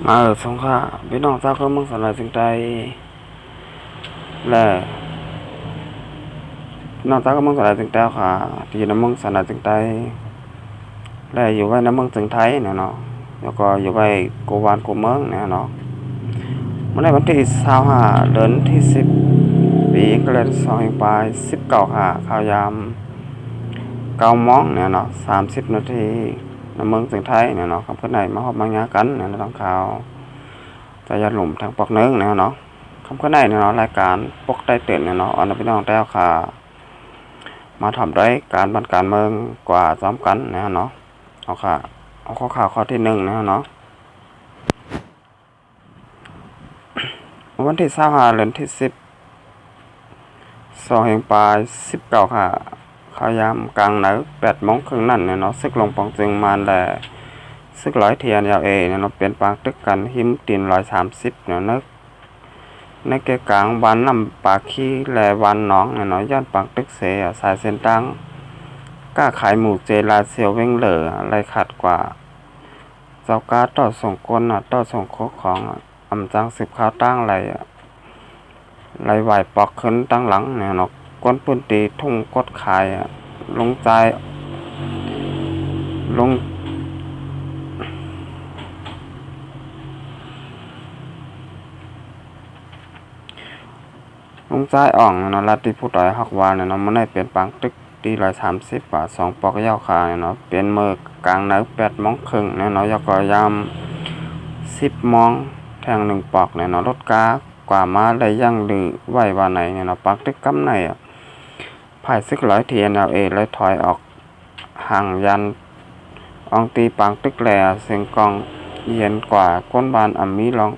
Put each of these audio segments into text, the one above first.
มาở sông Kha biếtน้องเจ้าก็มึงสลายจึงใจและน้องเจ้าก็มึงสลายจึงใจค่ะที่น้ำมึงสลายจึงใจและอยู่ไว้น้ำมึงจึงไทยเนี่ยเนาะแล้วก็อยู่ไว้กูวานกูเมืองเนี่ยเนาะเมื่อในวันที่25เดือนที่10ปีก็เลย2 ปลาย19ค่ะข่าวยาม9 โมงเนี่ยเนาะ30 นาทีน้ำมึงจึงไทยเนี่ยเนาะคำพูดไหนมาหอบมางากันเนี่ยเนาะต้องข่าวจะยัดหลุมทางปอกเนื้อเนี่ยเนาะคำพูดไหนเนี่ยเนาะรายการปกได้เตือนเนี่ยเนาะอันนั้นพี่น้องแต้วค่ะมาทำได้การบันการเมืองกว่าซ้อมกันเนี่ยเนาะเอาค่ะเอาข้อข่าวข้อที่1เนี่ยเนาะวันที่25เดือนที่10 2 ปลาย19ค่ะข่าวยามกลางหนาว8 โมงครึ่งนั่นเนี่ยเนาะซึกลงปองจึงมาแลซึกร้อยเทียนยาวเนี่ยเนาะเป็นปางตึกกันหิมตีน130เนี่ยนึกในเกกลางวันน้ำปาขี้และวันน้องเนี่ยเนาะย้อนปางตึกเสียสายเส้นตังก้าขายหมูเจลาเซียวเว้งเหลืออะไรขัดกว่าเจ้ากาต่อส่งกลต่อส่งโคของอำจัง10ข้าวตั้งไรไรไหวปอกขึ้นตั้งหลังเนี่ยเนาะก้นปืนตีทุ่งกดขายลงใจลงใจอ่องเนาะลัดที่ผู้ต่อยฮักวานเนาะมันได้เป็นปังตึกตี130 บาท2 ปอกยาวขาเนาะเป็นมือกลางหนาว8 โมงครึ่งเนาะยก็ยาม10 โมงแทง1 ปอกเนาะรถกากว่ามาได้ยั่งดื้อไหวว่าไหนเนาะปักตึกกำไหนภายซึกร้อยเทียนเลยถอยออกห่างยันอองตีปังตึกแลเสียงกองเย็นกว่าก้นบานมีลอง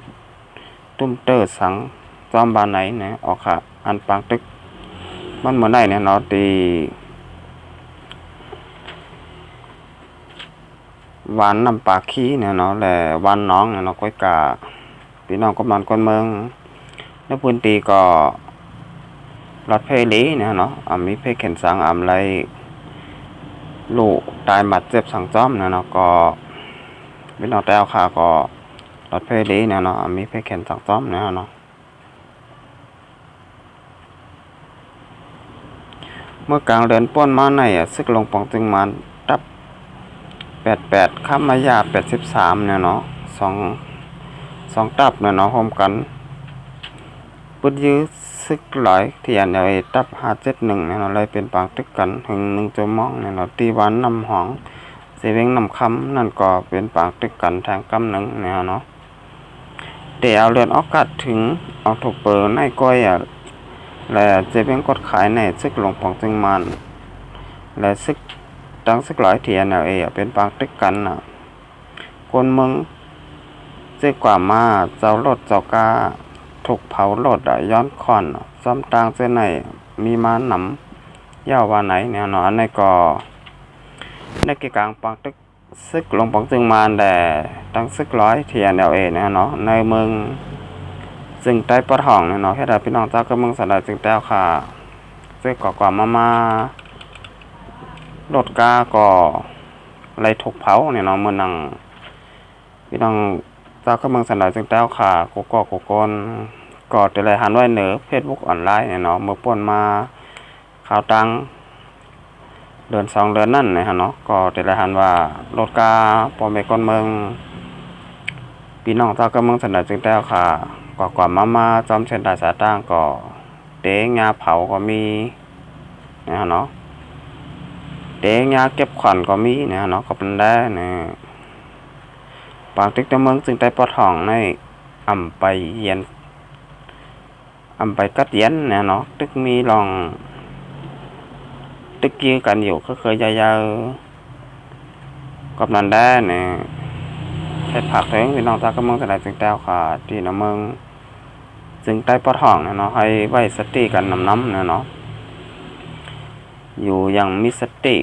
ตุ้มเตอร์สังจอมบานไหนเนี่ยออกค่ะอันปังตึกมันเหมือนไหนเนี่ยเนาะตีวันน้ำปลาขี้เนี่ยเนาะแหละวันน้องเนี่ยเนาะก้อยกาพี่น้องก็มันคนเมืองแล้วพื้นตีก็รถเพลีเนี่ยเนาะมีเพเข็นสังไรลูกตายหมัดเจ็บสังจอมเนี่ยเนาะก็พี่น้องแต้วค่ะก็รถเพลีเนี่ยเนาะมีเพเข็นสังจอมเนี่ยเนาะเมื่อกลางเดือนป้นมาในซึกลงปองจึงมันตับ88ข้ามมายา83เนี่ยเนาะ2ตับเนี่ยเนาะพร้อมกันปุดยื้อซึกหลายเทียนตับ571เนี่ยเนาะเลยเป็นปางตึกกันถึง1 ชั่วโมงเนี่ยเนาะตีวันนำหองเสเวงนำคำนั่นก็เป็นปางตึกกันทางกำหนึ่งเนี่ยเนาะเดี๋ยวเรือนอากาศถึงออกถูกเปิดในก้อยและเจเวงกดขายในซึกหลงปองจึงมันและซึกตั้งซึกหลายเทียนเป็นปางตึกกันคนเมืองเจ๊กว่ามาเจ้ารถเจ้ากาถูกเผารถย้อนคอนซ้อมตางเส้นไหนมีมาหนำย่าว่าไหนเนี่ยเนาะในก็ในกิกลางปางตึกซึกหลงปองจึงมาแต่ตั้งซึกร้อยเทียนเนี่ยเนาะในเมืองจึงใต้ปะทองเนี่ยเนาะแค่ได้พี่น้องเจ้าก็เมืองสลายจึงแต้วค่ะเจ๊กว่ามารถกาก็ไรถูกเผาเนี่ยเนาะเมื่อนังพี่น้องเจ้าก็เมืองสลายจึงแต้วค่ะโกโกนก็แต่ไรหันไว้เหนือFacebookออนไลน์เนี่ยเนาะเมื่อป่นมาข่าวตังเดือน2 เดือนนั่นเนี่ยเนาะก็แต่ละหันว่ารถกาปอมไปก้นเมืองพี่น้องเจ้าก็เมืองสนามจึงแต้วค่ะกว่ามาจอมเส้นตายสาตั้งก็เตงาเผาก็มีเนี่ยเนาะเตงาเก็บขวัญก็มีเนี่ยเนาะก็เป็นได้เนี่ยปางตึกเมืองจึงได้ปอทองในไปเย็นไปกัดเย็นเนี่ยเนาะตึกมีลองตึกยื้อกันอยู่ก็เคยยาวๆกับนันได้เนี่ยเฮ็ดผักถึงพี่น้องตาก็เมืองแต่ไหนจึงแต้วค่ะที่น้ำเมืองจึงใต้ปอทองเนี่ยเนาะให้ไว้สติกันน้ำเนี่ยเนาะอยู่อย่างมีสติ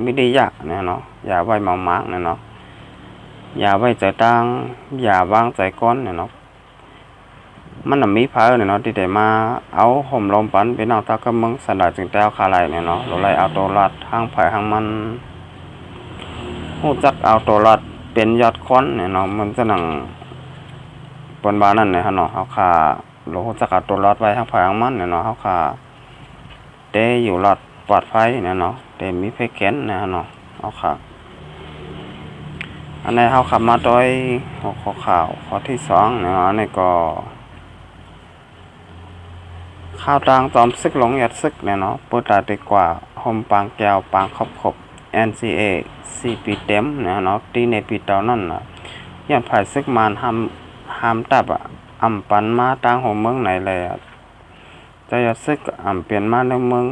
ไม่ได้ยากเนี่ยเนาะอย่าไว้เมามากเนี่ยเนาะอย่าไว้ใจตั้งอย่าวางใจก้นเนี่ยเนาะมันมีเพอเนี่ยเนาะที่ได้มาเอาห่มลมปันพี่น้องตาก็เมืองสนามจึงแต้วคาไหลเนี่ยเนาะเราไล่เอาตัวรัดทางไผ่ทางมันหู้จักเอาตัวรัด เป็นยอดค้นเนี่ยเนาะมันจะหนังปนบานั่นเนี่ยฮะเนาะเฮาค่าโลจักตัวรอดไว้ทางภายของมันเนี่ยเนาะเฮาค่าเตอยู่รอดปลอดภัยเนี่ยเนาะเตมีไฟแข็งเนี่ยฮะเนาะเฮาค่าอันนี้เฮาขับมาโดยหัวข้อข่าวข้อที่2เนี่ยอันนี้ก็ข้าวตังจอมซึกหลงยัดซึกเนี่ยเนาะเปิดตาดีกว่าห่มปางแก้วปางครบ NCA 4 ปีเต็มเนี่ยเนาะตีในปีเตานั่นน่ะย้อนภายซึกมานห้ามตับอำปันมาต่างหัวเมืองไหนเลยจะยัดซึกเปลี่ยนมาในเมือง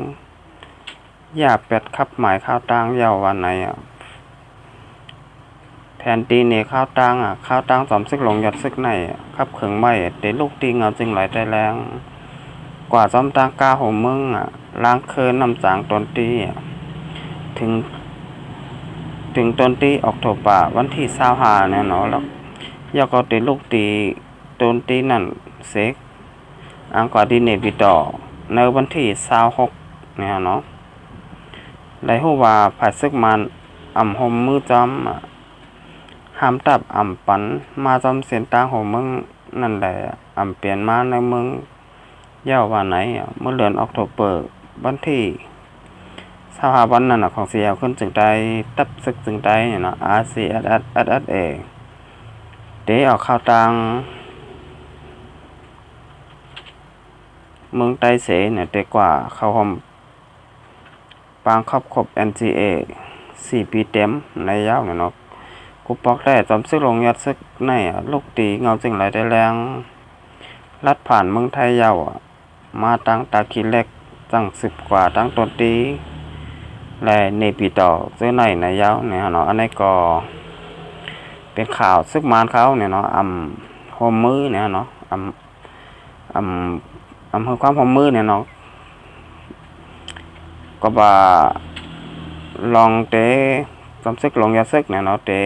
อย่าเป็ดขับหมายข้าวตังยาววันไหนแทนตีเนข้าวตังข้าวตังจอมซึกหลงยัดซึกไหนขับเขิงไม่เตลูกตีเงาจึงไหลได้แรงกว่าจอมตังกาหัวเมืองล้างเคินนำจางตนตีถึงต้นตีออกโทบาวันที่25เนี่ยเนาะแล้วยาก็ตีลูกตีต้นตีนั่นเสกอังกว่าดีเนบิดอในวันที่26เนี่ยเนาะได้ฮู้ว่าภายซึกมันห่มมือจอมห้ามตับปันมาจอมเส้นทางของเมืองนั่นแหละเปลี่ยนมาในเมืองยาวว่าไหนเมื่อเดือนออกโทเบอร์วันที่25วันนั้นของเสียขึ้นจึงได้ตับซึกจึงได้เนี่ยเนาะ RCSSSA เดี๋ยวออกข้าวตังเมืองไต้เสเนี่ยเด็กกว่าเข้าห่มปางครบ NCA 4 ปีเต็มในยาวเนี่ยเนาะกูปอกได้จอมซึกลงยัดซึกในลูกตีเงาจึงไหลได้แรงลัดผ่านเมืองไทยยาวมาตั้งตาคีเล็กจัง10 กว่าตั้งต้นตีและเนปีต่อซื้อในยาวเนี่ยเนาะอันนี้ก็เป็นข่าวซึกมานเขาเนี่ยเนาะโฮมมือเนี่ยเนาะคือความโฮมมือเนี่ยเนาะก็ว่าลองเตะจอมซึกลงยาซึกเนี่ยเนาะเตะ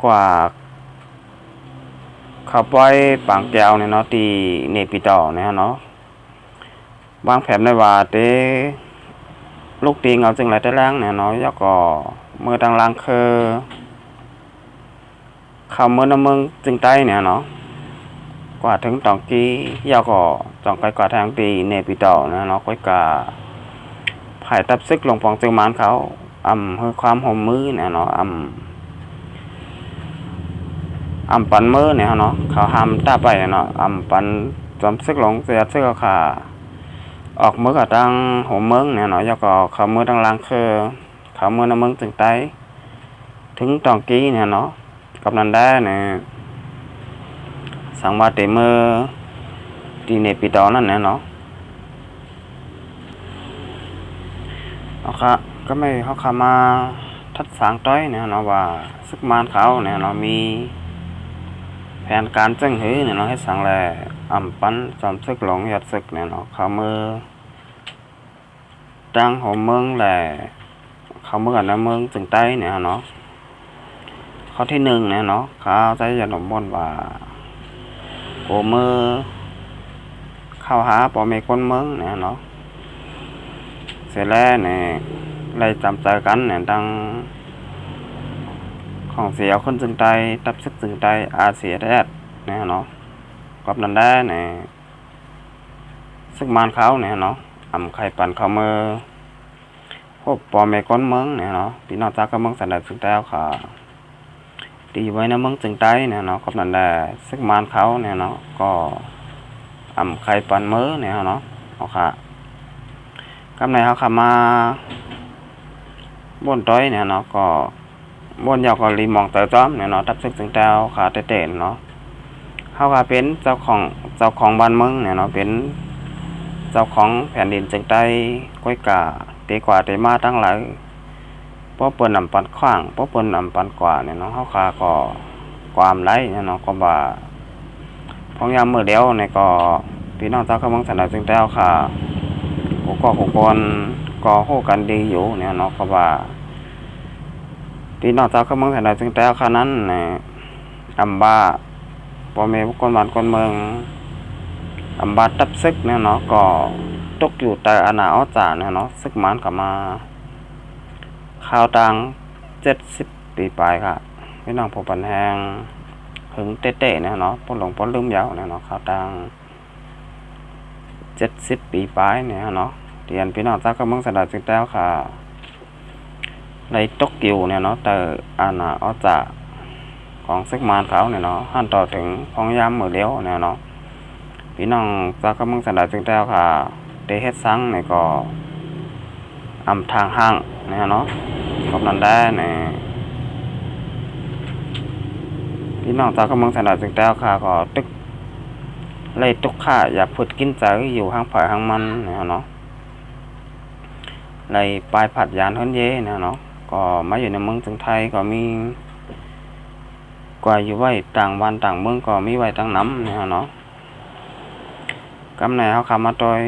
กว่าขับไว้ปางแก้วเนี่ยเนาะตีเนปีต่อเนี่ยเนาะวางแผนได้ว่าเตลูกตีเงาจึงไหลได้แรงเนี่ยเนาะแล้วก็มือดังลังคือเข้ามือน้ำมึงจึงใต้เนี่ยเนาะกว่าถึงตองกี้ยาวก็จองไปกว่าทางตีเนปีต่อเนี่ยเนาะก้อยกาภายตับซึกลงปองจึงมานเขาคือความห่มมือเนี่ยเนาะปันมือเนี่ยเนาะเขาห้ามตาไปเนาะปันจอมซึกหลงเสียซึกขาออกมือกับดังหัวเมืองเนี่ยเนาะแล้วก็เขามือดังลังคือเขามือน้ำเมืองจึงใต้ถึงตองกี้เนี่ยเนาะกับนันได้เนี่ยสังวาเตมือตีเนปีตอนั่นเนี่ยเนาะเอาค่ะก็ไม่เขาขามาทัดสางต้อยเนี่ยเนาะว่าซึกมานเขาเนี่ยเนาะมีแผนการจังหื้อเนี่ยเนาะให้สังแลปันจอมซึกหลงยัดซึกเนี่ยเนาะเขามือตั้งหัวเมืองแหละเขาเมืองกับน้ำเมืองจึงใต้เนี่ยเนาะข้อที่1เนี่ยเนาะเขาใจจะหนุนบนว่าโกมือเข้าหาปอเมคนเมืองเนี่ยเนาะเสร็จแล้วเนี่ยไล่จำใจกันเนี่ยดังของเสียคนจึงใต้ตับซึกจึงใต้RCSSเนี่ยเนาะกับนันได้เนี่ยซึกมานเขาเนี่ยเนาะไข่ปั่นเขามือพวกปอเมคนเมืองเนี่ยเนาะพี่น้องจากก็เมืองสันดาลจึงใต้ค่ะตีไว้ในเมืองจึงใต้เนี่ยเนาะกับนันได้ซึกมานเขาเนี่ยเนาะก็ไข่ปั่นมือเนี่ยเนาะเอาค่ะกับในเขาขามาบนต้อยเนี่ยเนาะก็บนยาวก็รีมองเตอจ้อมเนี่ยเนาะทับซึกจึงใต้ขาเตะเนาะเขาก็เป็นเจ้าของบ้านเมืองเนี่ยเนาะเป็นเจ้าของแผ่นดินจึงใต้ก้อยกาเตกว่าเตมาตั้งหลายเพราะเปิ้นปันขว้างเพราะเปิ้นปันกว่าเนี่ยเนาะเขาขาก็ความไรเนี่ยเนาะก็ว่าพองยามมื้อเดียวเนี่ยก็พี่น้องเจ้าเขาเมืองสันดาลจึงใต้ค่ะก็คนก็ฮู้กันดีอยู่เนี่ยเนาะก็ว่าพี่น้องเจ้าเขาเมืองสันดาลจึงใต้ค่ะนั้นเนี่ยบ้าพ่อแม่คนบ้านคนเมืองบาตับซึกเนี่ยเนาะก็ตกอยู่แต่อาณาอจาเนี่ยเนาะซึกมันกลับมาข่าวตัง70 ปีไปค่ะ พี่น้องผู้ปันแหงหึงเตะๆเนี่ยเนาะปนหลงปนลืมยาวเนี่ยเนาะเขาตัง70 ปีปลายเนี่ยเนาะเรียนพี่น้องจากก็เมืองสะดาจึงแต้วค่ะในตกกิวเนี่ยเนาะแต่อาณาเอาจากของซึกมานเขาเนี่ยเนาะหันต่อถึงพองยามมือเลี้ยวเนี่ยเนาะพี่น้องจากก็เมืองสะดาจึงแต้วค่ะได้เฮ็ดซังเนี่ยก็อำทางห้างเนี่ยเนาะกำนันได้เนี่ยพี่น้องจากก็เมืองสะดาจึงแต้วค่ะก็ตึกเลยตุกข่าอยากพูดกินใจอยู่ห้างผ่ายห้างมันเนี่ยเนาะเลยปลายผัดยานทนเย่เนี่ยเนาะก็มาอยู่ในเมืองถึงไทยก็มีกว่าอยู่ไว้ต่างวันต่างเมืองก็มีไว้ต่างน้ำเนี่ยเนาะกำไหนเขาคำมาโดย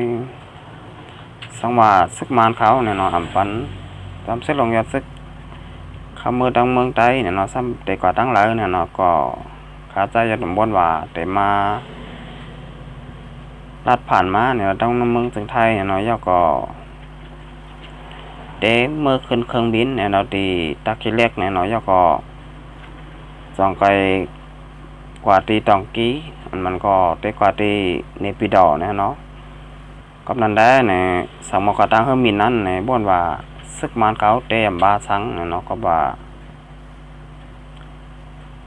สังวาซึกมานเขาเนี่ยเนาะอำปันตามซึกลงยอดซึกคำมือดังเมืองไทยเนี่ยเนาะซ้ำแต่กว่าตั้งหลายเนี่ยเนาะก็ขาใจยัดหนุ่มบนว่าแต่มาลัดผ่านมาเนี่ยต้องน้ำเมืองถึงไทยเนี่ยเนาะย่อก็เด้เมื่อขึ้นเครื่องบินเนี่ยเนาะตีตะคิเล็กเนี่ยเนาะย่อก็จองไปกว่าตีตองกี้มันก็เตกว่าตีเนปิดอเนี่ยเนาะก็นั่นได้เนี่ยสังมกตังเฮมินนั้นเนี่ยบ่นว่าซึกมานเขาเตมบาซังเนี่ยเนาะก็ว่า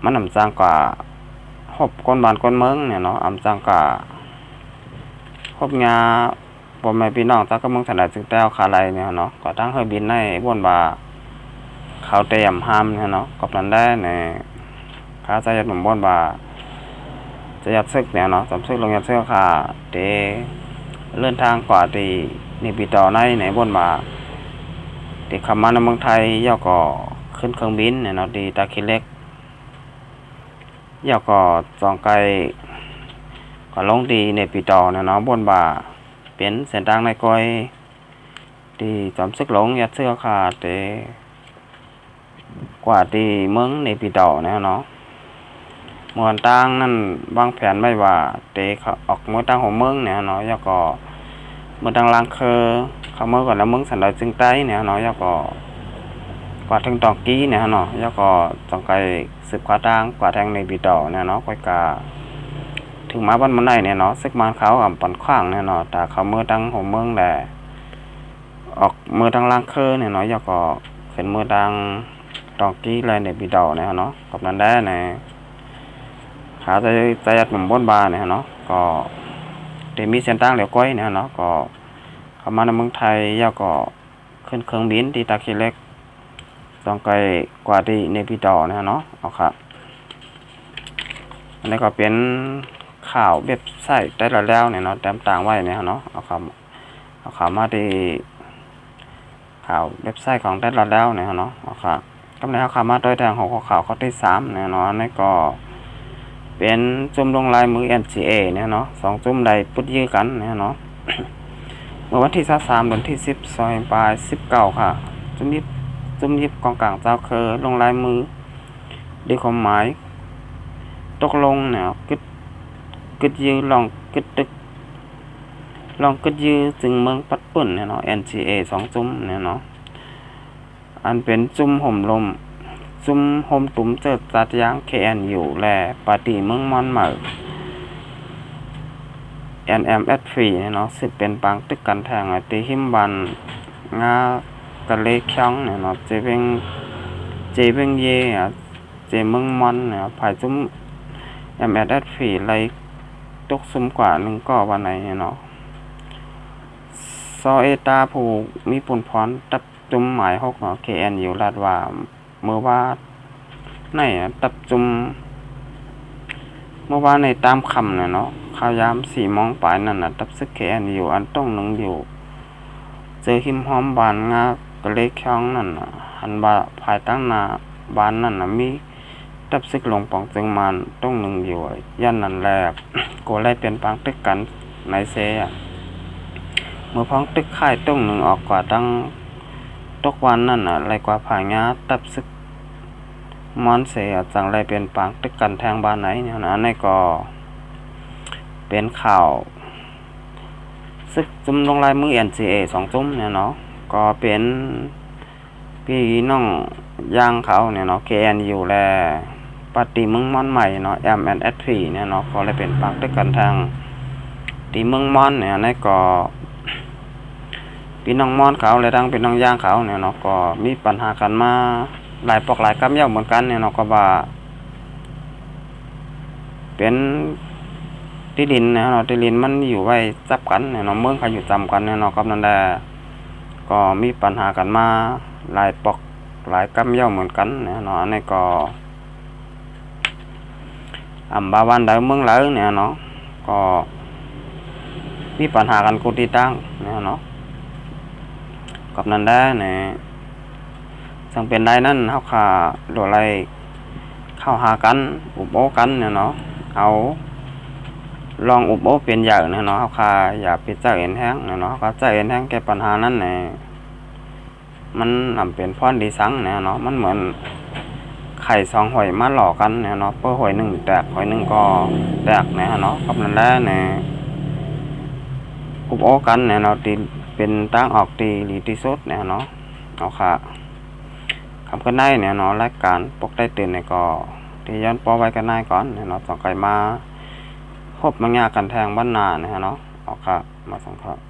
มันนำจังกว่าหบก้นบานก้นเมืองเนี่ยเนาะอำจังกว่าพบงาบ่แม่พี่น้องจากก็เมืองถนัดจึงแต้วคาไลเนี่ยเนาะก็ตั้งเฮบินในบ่นว่าเขาเตรียมห้ามเนี่ยเนาะก็นั้นได้เนี่ยข้าใจยัดหนุ่มบ่นว่าจะยัดซึกเนี่ยเนาะสำซึกลงยัดซึกค่ะเตเลื่อนทางกว่าตีนี่ปีต่อในบ่นว่าติคำมาในเมืองไทยย่อก็ขึ้นเครื่องบินเนี่ยเนาะดีตาคิเล็กย่อก็จองไกลก็ลงดีในปีต่อเนี่ยเนาะบ่นว่าเป็นเส้นทางในก้อยที่จอมซึกหลงยัดเสื้อขาดเตกว่าที่เมืองในปีต่อเนี่ยเนาะมวนตั้งนั่นวางแผนไว้ว่าเตเขาออกมือตั้งของเมืองเนี่ยเนาะย่อก็มือตั้งลางเคอเขาเมื่อก่อนแล้วเมืองสันดอยจึงใต้เนี่ยเนาะย่อก็กว่าถึงตองกี้เนี่ยเนาะย่อก็จองไกลสืบกว่าตั้งกว่าแทงในปีต่อเนี่ยเนาะก้อยกาถึงมาบ้านมันได้เนี่ยเนาะซึกมันเขาอ่ำปั่นขว้างเนี่ยเนาะแต่เขามือตั้งหัวเมืองแหละออกมือตั้งล่างเคอเนี่ยเนาะย่อก็ขึ้นมือตั้งตองกี้เลยในปีดอเนี่ยเนาะกับนั้นได้เนี่ยหาใจยัดหนุ่มบนบาเนี่ยเนาะก็เดมีเส้นตั้งเหลียวก้อยเนี่ยเนาะก็เข้ามาในเมืองไทยย่อก็ขึ้นเครื่องบินที่ตาคีเล็กจองไกลกว่าที่ในปีดอเนี่ยเนาะเอาครับอันนี้ก็เป็นข่าวเว็บไซต์ได้แล้วเนี่ยเนาะแต้มต่างไว้เนี่ยเนาะเอาข่าวมาที่ข่าวเว็บไซต์ของได้แล้วเนี่ยเนาะเอาครับกำเนิดข่าวมาโดยทางของข่าวข้อที่3เนี่ยเนาะนี่ก็เป็นจุ่มลงลายมือ NGA เนี่ยเนาะ2จุ่มใดพุดยื้อกันเนี่ยเนาะ เมื่อวันที่23เดือนที่10ซอยปลาย19ค่ะจุ่มยิบกองกลางเจ้าเคอลงลายมือด้วยความหมายตกลงเนี่ยกึดยื้อลองกึดตึกลองกึดยื้อจึงเมืองปัดปุ่นเนี่ยเนาะ NGA 2จุ่มเนี่ยเนาะอันเป็นจุ่มห่มลมจุ่มห่มตุ่มเจิดจัดยาง KN อยู่แลปาร์ตี้เมืองมอนเหมือ NMS ฟรีเนี่ยเนาะสิเป็นปางตึกกันแทงไอตีหิมบันงากะเลคองเนี่ยเนาะเจเวงเยเจเมืองมอนเนี่ยภายจุ่ม MSS ฟรีไลตกซุ่มกว่า1ก็วันไหนเนาะซอเอตาผู้มีปุ่นพรตับจุ่มหมาย6เนาะ KN อยู่ลาดว่าเมื่อว่าในตับจุ่มเมื่อว่าในตามคำเนี่ยเนาะข่าวยาม4 โมงปลายนั่นน่ะตับซึก KN อยู่อันต้องหนึ่งอยู่เจอหิมหอมบานงากะเลคองนั่นน่ะหันบ่าภายตั้งหน้าบานนั่นน่ะมีตับซึกลงปองจึงมันต้องหนึ่งอยู่ย่านนั่นแรกก็เลยเป็นปางตึกกันในเซเมื่อพ้องตึกค่ายต้องหนึ่งออกกว่าตั้งตกวันนั่นน่ะไรกว่าผายงาตับซึกมอนเสียจังไรเป็นปางตึกกันแทงบ้านไหนเนี่ยนะในก็เป็นข่าวซึกจุ่มลงลายมือ NCA 2จุ่มเนี่ยเนาะก็เป็น พี่น้องย่างเขาเนี่ยเนาะ KNU แลปาร์ตี้เมืองม่อนใหม่เนาะ M&SP เนี่ยเนาะก็เลยเป็นปากด้วยกันทางที่เมืองม่อนเนี่ยในก็พี่น้องม่อนเขาเลยทั้งพี่น้องย่างเขาเนี่ยเนาะก็มีปัญหากันมาหลายปอกหลายกำเย้าเหมือนกันเนี่ยเนาะก็ว่าเป็นที่ดินเนี่ยเนาะที่ดินมันอยู่ไว้จับกันเนี่ยเนาะเมืองเขาอยู่จำกันเนี่ยเนาะกับนั่นแหละก็มีปัญหากันมาหลายปอกหลายกำเย้าเหมือนกันเนี่ยเนาะอันนี้ก็อำบาวันเดาเมืองเหลอเนี่ยเนาะก็มีปัญหากันกูที่ตั้งเนี่ยเนาะกับนั่นได้เนี่ยจังเป็นได้นั่นเฮาค่าโดอะไรเข้าหากันอุบโอกันเนี่ยเนาะเอาลองอุบโอเป็นอย่างเนี่ยเนาะเฮาค่าอย่าไปเจ้าเอ็นแห้งเนี่ยเนาะก็เจ้าเอ็นแห้งแก้ปัญหานั้นเนี่ยมันนำเป็นพรดีสังเนี่ยเนาะมันเหมือนไข่2หอยมาหลอกกันเนี่ยเนาะเพื่อหอย1แตกหอย1ก็แตกเนี่ยเนาะกับนั่นแหละเนี่ยอุบโอกันเนี่ยเนาะที่เป็นทางออกที่ที่สุดเนี่ยเนาะเอาค่ะคำกันได้เนี่ยเนาะรายการปกได้ตื่นเนี่ยก็ที่ย้อนปอไว้กันได้ก่อนเนี่ยเนาะต้องไกลมาพบมังยากันแทงบ้านนาเนี่ยเนาะเอาค่ะมาสังเคราะห์